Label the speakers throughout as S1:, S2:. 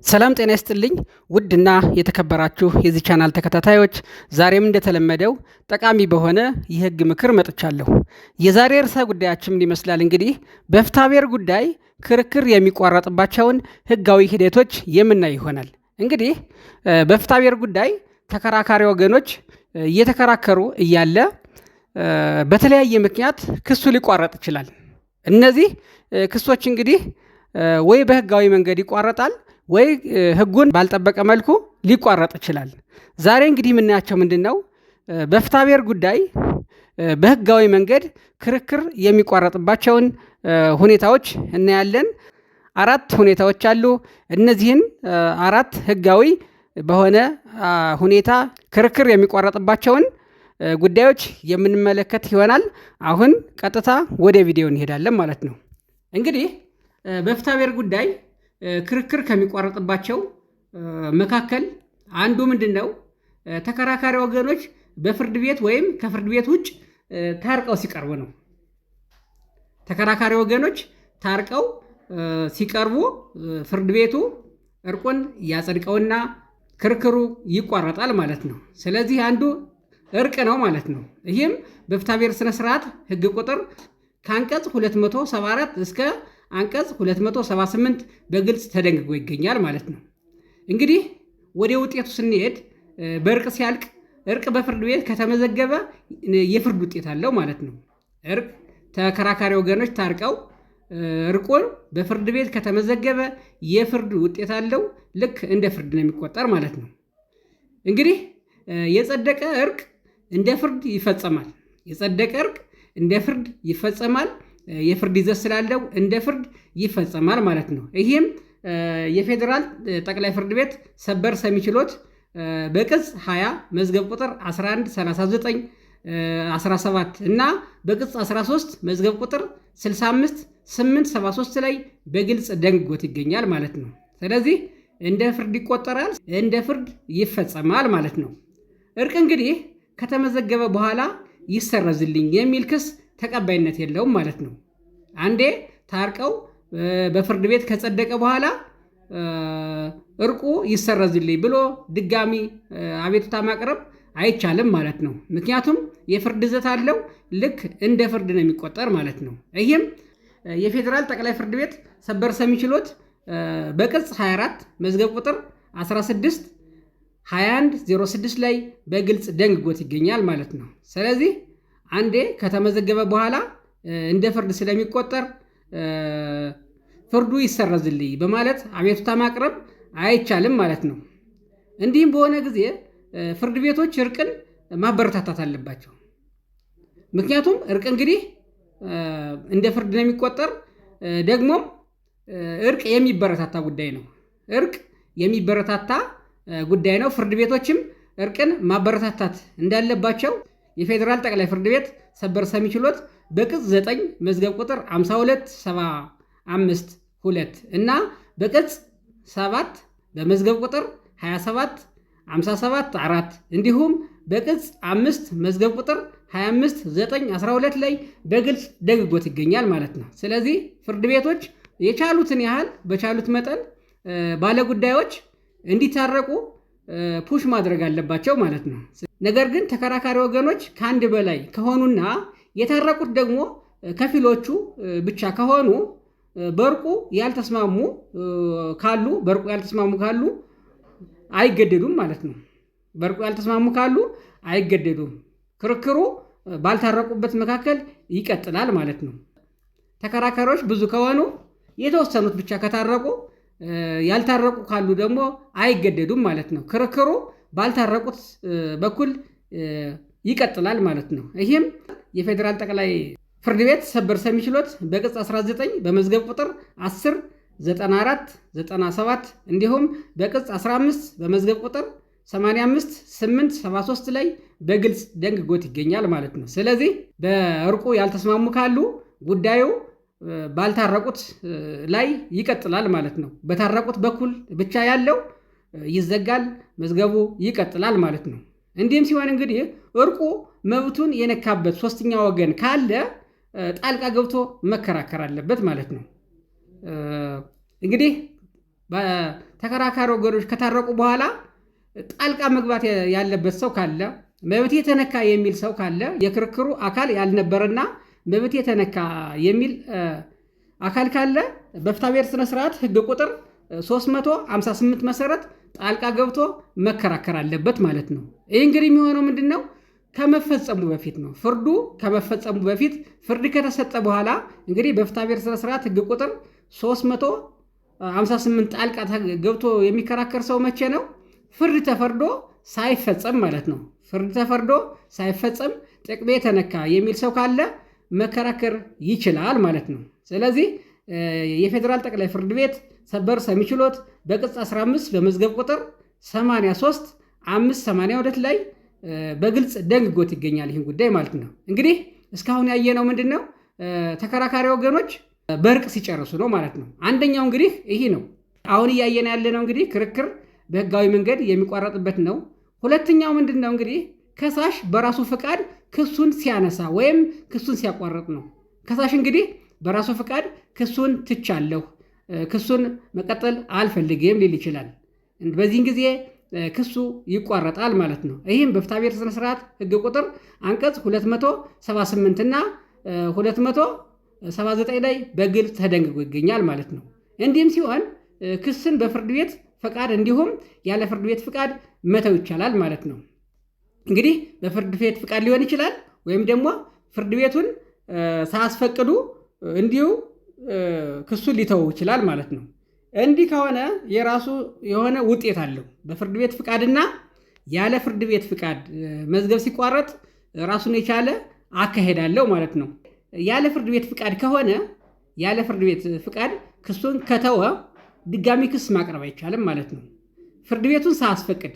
S1: ሰላም ጤና ይስጥልኝ ውድና የተከበራችሁ የዚህ ቻናል ተከታታዮች፣ ዛሬም እንደተለመደው ጠቃሚ በሆነ የህግ ምክር መጥቻለሁ። የዛሬ ርዕሰ ጉዳያችን ምን ይመስላል? እንግዲህ በፍትሐብሔር ጉዳይ ክርክር የሚቋረጥባቸውን ህጋዊ ሂደቶች የምናይ ይሆናል። እንግዲህ በፍትሐብሔር ጉዳይ ተከራካሪ ወገኖች እየተከራከሩ እያለ በተለያየ ምክንያት ክሱ ሊቋረጥ ይችላል። እነዚህ ክሶች እንግዲህ ወይ በህጋዊ መንገድ ይቋረጣል ወይ ህጉን ባልጠበቀ መልኩ ሊቋረጥ ይችላል። ዛሬ እንግዲህ የምናያቸው ምንድነው? በፍትሐብሔር ጉዳይ በህጋዊ መንገድ ክርክር የሚቋረጥባቸውን ሁኔታዎች እናያለን። 4 ሁኔታዎች አሉ። እነዚህን 4 ህጋዊ በሆነ ሁኔታ ክርክር የሚቋረጥባቸውን ጉዳዮች የምንመለከት ይሆናል። አሁን ቀጥታ ወደ ቪዲዮ እንሄዳለን ማለት ነው። እንግዲህ በፍትሐብሔር ጉዳይ ክርክር ከሚቋረጥባቸው መካከል አንዱ ምንድነው? ተከራካሪ ወገኖች በፍርድ ቤት ወይም ከፍርድ ቤት ውጭ ታርቀው ሲቀርቡ ነው። ተከራካሪ ወገኖች ታርቀው ሲቀርቡ ፍርድ ቤቱ እርቁን ያጸድቀውና ክርክሩ ይቋረጣል ማለት ነው። ስለዚህ አንዱ እርቅ ነው ማለት ነው። ይህም በፍትሐብሔር ስነ ስርዓት ህግ ቁጥር ከአንቀጽ 274 እስከ አንቀጽ 278 በግልጽ ተደንግጎ ይገኛል ማለት ነው። እንግዲህ ወደ ውጤቱ ስንሄድ በእርቅ ሲያልቅ እርቅ በፍርድ ቤት ከተመዘገበ የፍርድ ውጤት አለው ማለት ነው። እርቅ ተከራካሪ ወገኖች ታርቀው እርቁን በፍርድ ቤት ከተመዘገበ የፍርድ ውጤት አለው። ልክ እንደ ፍርድ ነው የሚቆጠር ማለት ነው። እንግዲህ የጸደቀ እርቅ እንደ ፍርድ ይፈጸማል። የጸደቀ እርቅ እንደ ፍርድ ይፈጸማል። የፍርድ ይዘት ስላለው እንደ ፍርድ ይፈጸማል ማለት ነው። ይህም የፌዴራል ጠቅላይ ፍርድ ቤት ሰበር ሰሚ ችሎት በቅጽ 20 መዝገብ ቁጥር 1139 17 እና በቅጽ 13 መዝገብ ቁጥር 65 873 ላይ በግልጽ ደንግጎት ይገኛል ማለት ነው። ስለዚህ እንደ ፍርድ ይቆጠራል፣ እንደ ፍርድ ይፈጸማል ማለት ነው። እርቅ እንግዲህ ከተመዘገበ በኋላ ይሰረዝልኝ የሚል ክስ ተቀባይነት የለውም ማለት ነው። አንዴ ታርቀው በፍርድ ቤት ከጸደቀ በኋላ እርቁ ይሰረዝልኝ ብሎ ድጋሚ አቤቱታ ማቅረብ አይቻልም ማለት ነው። ምክንያቱም የፍርድ ይዘት አለው። ልክ እንደ ፍርድ ነው የሚቆጠር ማለት ነው። ይህም የፌዴራል ጠቅላይ ፍርድ ቤት ሰበር ሰሚ ችሎት በቅጽ 24 መዝገብ ቁጥር 16 2106 ላይ በግልጽ ደንግጎት ይገኛል ማለት ነው። ስለዚህ አንዴ ከተመዘገበ በኋላ እንደ ፍርድ ስለሚቆጠር ፍርዱ ይሰረዝልኝ በማለት አቤቱታ ማቅረብ አይቻልም ማለት ነው። እንዲህም በሆነ ጊዜ ፍርድ ቤቶች እርቅን ማበረታታት አለባቸው። ምክንያቱም እርቅ እንግዲህ እንደ ፍርድ ነው የሚቆጠር። ደግሞም እርቅ የሚበረታታ ጉዳይ ነው። እርቅ የሚበረታታ ጉዳይ ነው። ፍርድ ቤቶችም እርቅን ማበረታታት እንዳለባቸው የፌዴራል ጠቅላይ ፍርድ ቤት ሰበር ሰሚ ችሎት በቅጽ 9 መዝገብ ቁጥር 52752 እና በቅጽ 7 በመዝገብ ቁጥር 27 57 4 እንዲሁም በቅጽ 5 መዝገብ ቁጥር 25 9 12 ላይ በግልጽ ደንግጎት ይገኛል ማለት ነው። ስለዚህ ፍርድ ቤቶች የቻሉትን ያህል በቻሉት መጠን ባለጉዳዮች እንዲታረቁ ፑሽ ማድረግ አለባቸው ማለት ነው። ነገር ግን ተከራካሪ ወገኖች ከአንድ በላይ ከሆኑና የታረቁት ደግሞ ከፊሎቹ ብቻ ከሆኑ በእርቁ ያልተስማሙ ካሉ አይገደዱም ማለት ነው። በእርቁ ያልተስማሙ ካሉ አይገደዱም። ክርክሩ ባልታረቁበት መካከል ይቀጥላል ማለት ነው። ተከራካሪዎች ብዙ ከሆኑ የተወሰኑት ብቻ ከታረቁ ያልታረቁ ካሉ ደግሞ አይገደዱም ማለት ነው። ክርክሩ ባልታረቁት በኩል ይቀጥላል ማለት ነው። ይህም የፌዴራል ጠቅላይ ፍርድ ቤት ሰበር ሰሚ ችሎት በቅጽ 19 በመዝገብ ቁጥር 10 94 97 እንዲሁም በቅጽ 15 በመዝገብ ቁጥር 85 873 ላይ በግልጽ ደንግጎት ይገኛል ማለት ነው። ስለዚህ በእርቁ ያልተስማሙ ካሉ ጉዳዩ ባልታረቁት ላይ ይቀጥላል ማለት ነው። በታረቁት በኩል ብቻ ያለው ይዘጋል፣ መዝገቡ ይቀጥላል ማለት ነው። እንዲህም ሲሆን እንግዲህ እርቁ መብቱን የነካበት ሶስተኛ ወገን ካለ ጣልቃ ገብቶ መከራከር አለበት ማለት ነው። እንግዲህ ተከራካሪ ወገኖች ከታረቁ በኋላ ጣልቃ መግባት ያለበት ሰው ካለ፣ መብት የተነካ የሚል ሰው ካለ፣ የክርክሩ አካል ያልነበረና መብት የተነካ የሚል አካል ካለ በፍትሐብሔር ስነ ስርዓት ህግ ቁጥር 358 መሰረት ጣልቃ ገብቶ መከራከር አለበት ማለት ነው። ይህ እንግዲህ የሚሆነው ምንድን ነው? ከመፈጸሙ በፊት ነው። ፍርዱ ከመፈጸሙ በፊት ፍርድ ከተሰጠ በኋላ እንግዲህ በፍትሐብሔር ስነ ስርዓት ህግ ቁጥር 358 ጣልቃ ገብቶ የሚከራከር ሰው መቼ ነው? ፍርድ ተፈርዶ ሳይፈጸም ማለት ነው። ፍርድ ተፈርዶ ሳይፈጸም ጥቅሜ ተነካ የሚል ሰው ካለ መከራከር ይችላል ማለት ነው። ስለዚህ የፌዴራል ጠቅላይ ፍርድ ቤት ሰበር ሰሚ ችሎት በቅጽ 15 በመዝገብ ቁጥር 83 582 ላይ በግልጽ ደንግጎት ይገኛል ይህን ጉዳይ ማለት ነው። እንግዲህ እስካሁን ያየነው ምንድን ነው? ተከራካሪ ወገኖች በእርቅ ሲጨርሱ ነው ማለት ነው። አንደኛው እንግዲህ ይህ ነው። አሁን እያየን ያለነው እንግዲህ ክርክር በህጋዊ መንገድ የሚቋረጥበት ነው። ሁለተኛው ምንድን ነው? እንግዲህ ከሳሽ በራሱ ፈቃድ ክሱን ሲያነሳ ወይም ክሱን ሲያቋርጥ ነው። ከሳሽ እንግዲህ በራሱ ፈቃድ ክሱን ትቻለሁ፣ ክሱን መቀጠል አልፈልግም ሊል ይችላል። በዚህን ጊዜ ክሱ ይቋረጣል ማለት ነው። ይህም በፍትሐብሔር ስነ ስርዓት ህግ ቁጥር አንቀጽ 278 እና 279 ላይ በግልጽ ተደንግጎ ይገኛል ማለት ነው። እንዲህም ሲሆን ክስን በፍርድ ቤት ፈቃድ እንዲሁም ያለ ፍርድ ቤት ፈቃድ መተው ይቻላል ማለት ነው። እንግዲህ በፍርድ ቤት ፈቃድ ሊሆን ይችላል፣ ወይም ደግሞ ፍርድ ቤቱን ሳያስፈቅዱ እንዲሁ ክሱን ሊተው ይችላል ማለት ነው። እንዲህ ከሆነ የራሱ የሆነ ውጤት አለው። በፍርድ ቤት ፍቃድና ያለ ፍርድ ቤት ፍቃድ መዝገብ ሲቋረጥ ራሱን የቻለ አካሄድ አለው ማለት ነው። ያለ ፍርድ ቤት ፍቃድ ከሆነ ያለ ፍርድ ቤት ፍቃድ ክሱን ከተወ ድጋሚ ክስ ማቅረብ አይቻልም ማለት ነው። ፍርድ ቤቱን ሳያስፈቅድ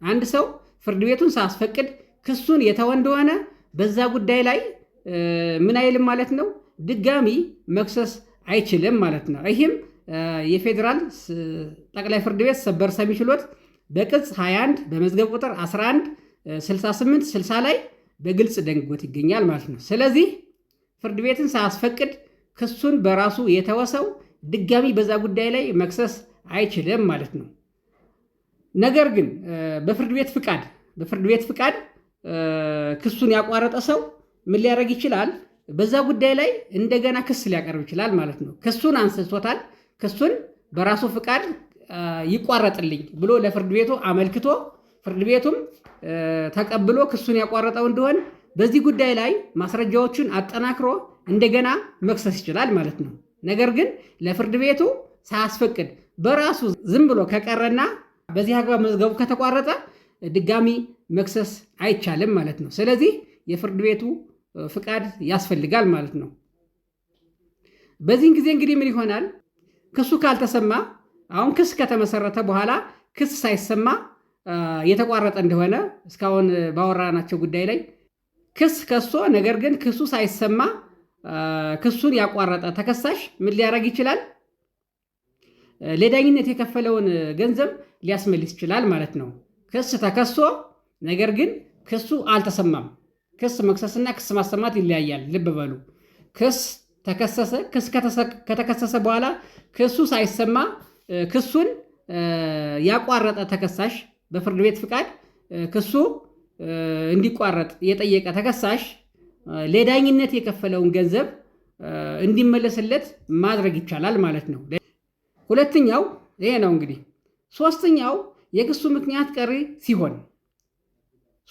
S1: አንድ ሰው ፍርድ ቤቱን ሳያስፈቅድ ክሱን የተወ እንደሆነ በዛ ጉዳይ ላይ ምን አይልም ማለት ነው፣ ድጋሚ መክሰስ አይችልም ማለት ነው። ይህም የፌዴራል ጠቅላይ ፍርድ ቤት ሰበር ሰሚ ችሎት በቅጽ 21 በመዝገብ ቁጥር 11 68 60 ላይ በግልጽ ደንግጎት ይገኛል ማለት ነው። ስለዚህ ፍርድ ቤትን ሳያስፈቅድ ክሱን በራሱ የተወሰው ድጋሚ በዛ ጉዳይ ላይ መክሰስ አይችልም ማለት ነው። ነገር ግን በፍርድ ቤት ፍቃድ ክሱን ያቋረጠ ሰው ምን ሊያደርግ ይችላል? በዛ ጉዳይ ላይ እንደገና ክስ ሊያቀርብ ይችላል ማለት ነው። ክሱን አንስቶታል። ክሱን በራሱ ፍቃድ ይቋረጥልኝ ብሎ ለፍርድ ቤቱ አመልክቶ ፍርድ ቤቱም ተቀብሎ ክሱን ያቋረጠው እንደሆን በዚህ ጉዳይ ላይ ማስረጃዎችን አጠናክሮ እንደገና መክሰስ ይችላል ማለት ነው። ነገር ግን ለፍርድ ቤቱ ሳያስፈቅድ በራሱ ዝም ብሎ ከቀረና በዚህ አግባብ መዝገቡ ከተቋረጠ ድጋሚ መክሰስ አይቻልም ማለት ነው። ስለዚህ የፍርድ ቤቱ ፍቃድ ያስፈልጋል ማለት ነው። በዚህን ጊዜ እንግዲህ ምን ይሆናል? ክሱ ካልተሰማ አሁን ክስ ከተመሰረተ በኋላ ክስ ሳይሰማ የተቋረጠ እንደሆነ እስካሁን ባወራናቸው ጉዳይ ላይ ክስ ከሶ ነገር ግን ክሱ ሳይሰማ ክሱን ያቋረጠ ተከሳሽ ምን ሊያደርግ ይችላል? ለዳኝነት የከፈለውን ገንዘብ ሊያስመልስ ይችላል ማለት ነው። ክስ ተከሶ ነገር ግን ክሱ አልተሰማም። ክስ መክሰስና ክስ ማሰማት ይለያያል። ልብ በሉ። ክስ ተከሰሰ። ክስ ከተከሰሰ በኋላ ክሱ ሳይሰማ ክሱን ያቋረጠ ተከሳሽ በፍርድ ቤት ፍቃድ ክሱ እንዲቋረጥ የጠየቀ ተከሳሽ ለዳኝነት የከፈለውን ገንዘብ እንዲመለስለት ማድረግ ይቻላል ማለት ነው። ሁለተኛው ይሄ ነው እንግዲህ። ሶስተኛው የክሱ ምክንያት ቀሪ ሲሆን፣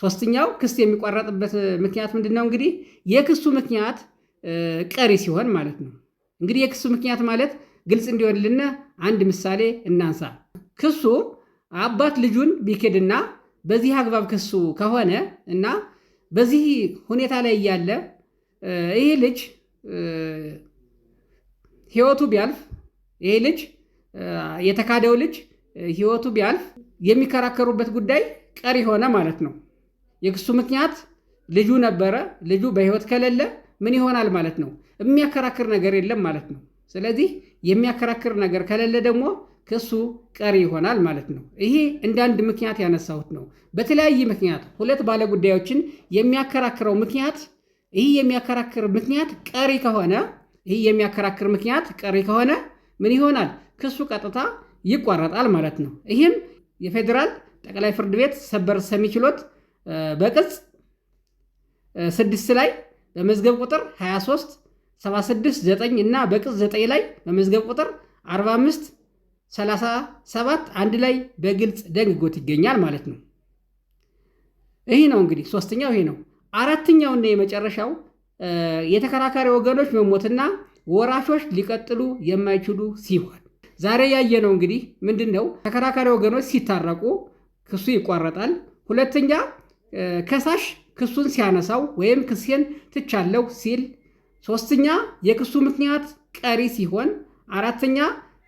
S1: ሶስተኛው ክስ የሚቋረጥበት ምክንያት ምንድን ነው? እንግዲህ የክሱ ምክንያት ቀሪ ሲሆን ማለት ነው። እንግዲህ የክሱ ምክንያት ማለት ግልጽ እንዲሆንልን አንድ ምሳሌ እናንሳ። ክሱ አባት ልጁን ቢክድና በዚህ አግባብ ክሱ ከሆነ እና በዚህ ሁኔታ ላይ እያለ ይሄ ልጅ ህይወቱ ቢያልፍ ይሄ ልጅ የተካደው ልጅ ህይወቱ ቢያልፍ የሚከራከሩበት ጉዳይ ቀሪ ሆነ ማለት ነው። የክሱ ምክንያት ልጁ ነበረ። ልጁ በህይወት ከሌለ ምን ይሆናል ማለት ነው? የሚያከራክር ነገር የለም ማለት ነው። ስለዚህ የሚያከራክር ነገር ከሌለ ደግሞ ክሱ ቀሪ ይሆናል ማለት ነው። ይሄ እንደ አንድ ምክንያት ያነሳሁት ነው። በተለያየ ምክንያት ሁለት ባለጉዳዮችን የሚያከራክረው ምክንያት ይህ የሚያከራክር ምክንያት ቀሪ ከሆነ ምን ይሆናል? ክሱ ቀጥታ ይቋረጣል ማለት ነው። ይህም የፌዴራል ጠቅላይ ፍርድ ቤት ሰበር ሰሚ ችሎት በቅጽ 6 ላይ በመዝገብ ቁጥር 23 769 እና በቅጽ 9 ላይ በመዝገብ ቁጥር 45 37 አንድ ላይ በግልጽ ደንግጎት ይገኛል ማለት ነው። ይህ ነው እንግዲህ ሶስተኛው ይሄ ነው። አራተኛውና የመጨረሻው የተከራካሪ ወገኖች መሞትና ወራሾች ሊቀጥሉ የማይችሉ ሲሆን ዛሬ ያየነው እንግዲህ ምንድነው? ተከራካሪ ወገኖች ሲታረቁ ክሱ ይቋረጣል። ሁለተኛ ከሳሽ ክሱን ሲያነሳው ወይም ክሴን ትቻለሁ ሲል፣ ሶስተኛ የክሱ ምክንያት ቀሪ ሲሆን፣ አራተኛ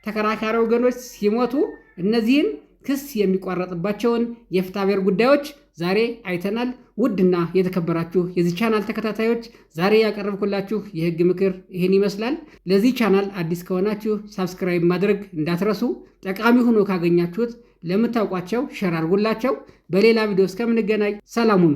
S1: ተከራካሪ ወገኖች ሲሞቱ እነዚህን ክስ የሚቋረጥባቸውን የፍትሐብሔር ጉዳዮች ዛሬ አይተናል። ውድና የተከበራችሁ የዚህ ቻናል ተከታታዮች ዛሬ ያቀረብኩላችሁ የህግ ምክር ይህን ይመስላል። ለዚህ ቻናል አዲስ ከሆናችሁ ሳብስክራይብ ማድረግ እንዳትረሱ። ጠቃሚ ሆኖ ካገኛችሁት ለምታውቋቸው ሸር አድርጉላቸው። በሌላ ቪዲዮ እስከምንገናኝ ሰላም ሁኑ።